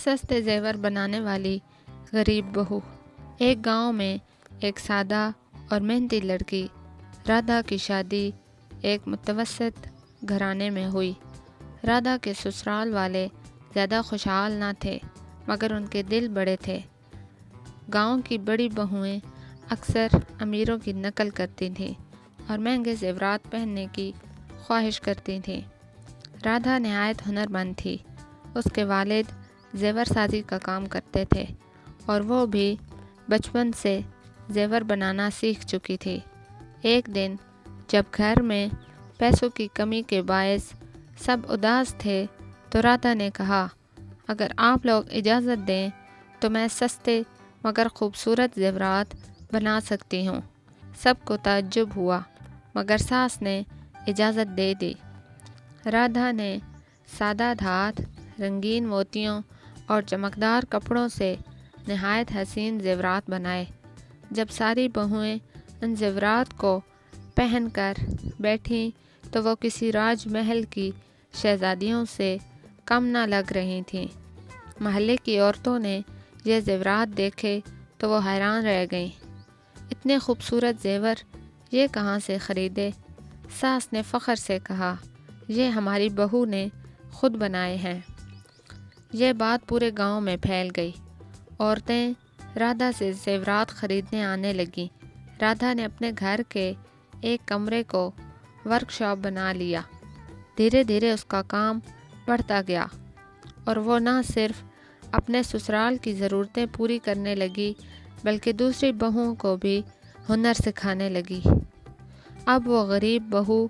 سستے زیور بنانے والی غریب بہو۔ ایک گاؤں میں ایک سادہ اور محنتی لڑکی رادھا کی شادی ایک متوسط گھرانے میں ہوئی۔ رادھا کے سسرال والے زیادہ خوشحال نہ تھے مگر ان کے دل بڑے تھے۔ گاؤں کی بڑی بہوئیں اکثر امیروں کی نقل کرتی تھیں اور مہنگے زیورات پہننے کی خواہش کرتی تھیں۔ رادھا نہایت ہنرمند تھی۔ اس کے والد زیور سازی کا کام کرتے تھے اور وہ بھی بچپن سے زیور بنانا سیکھ چکی تھی۔ ایک دن جب گھر میں پیسوں کی کمی کے باعث سب اداس تھے تو رادھا نے کہا، اگر آپ لوگ اجازت دیں تو میں سستے مگر خوبصورت زیورات بنا سکتی ہوں۔ سب کو تعجب ہوا مگر ساس نے اجازت دے دی۔ رادھا نے سادہ دھات، رنگین موتیوں اور چمکدار کپڑوں سے نہایت حسین زیورات بنائے۔ جب ساری بہوئیں ان زیورات کو پہن کر بیٹھیں تو وہ کسی راج محل کی شہزادیوں سے کم نہ لگ رہی تھیں۔ محلے کی عورتوں نے یہ زیورات دیکھے تو وہ حیران رہ گئیں۔ اتنے خوبصورت زیور یہ کہاں سے خریدے؟ ساس نے فخر سے کہا، یہ ہماری بہو نے خود بنائے ہیں۔ یہ بات پورے گاؤں میں پھیل گئی۔ عورتیں رادھا سے زیورات خریدنے آنے لگیں۔ رادھا نے اپنے گھر کے ایک کمرے کو ورک شاپ بنا لیا۔ دھیرے دھیرے اس کا کام بڑھتا گیا اور وہ نہ صرف اپنے سسرال کی ضرورتیں پوری کرنے لگی بلکہ دوسری بہوؤں کو بھی ہنر سکھانے لگی۔ اب وہ غریب بہو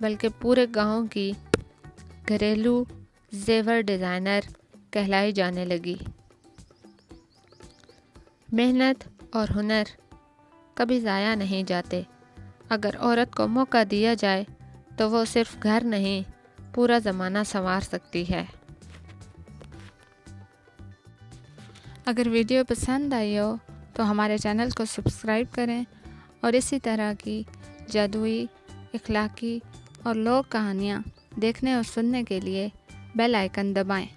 بلکہ پورے گاؤں کی گھریلو زیور ڈیزائنر کہلائی جانے لگی۔ محنت اور ہنر کبھی ضائع نہیں جاتے۔ اگر عورت کو موقع دیا جائے تو وہ صرف گھر نہیں پورا زمانہ سنوار سکتی ہے۔ اگر ویڈیو پسند آئی ہو تو ہمارے چینل کو سبسکرائب کریں اور اسی طرح کی جادوئی، اخلاقی اور لوک کہانیاں دیکھنے اور سننے کے لیے بیل آئیکن دبائیں۔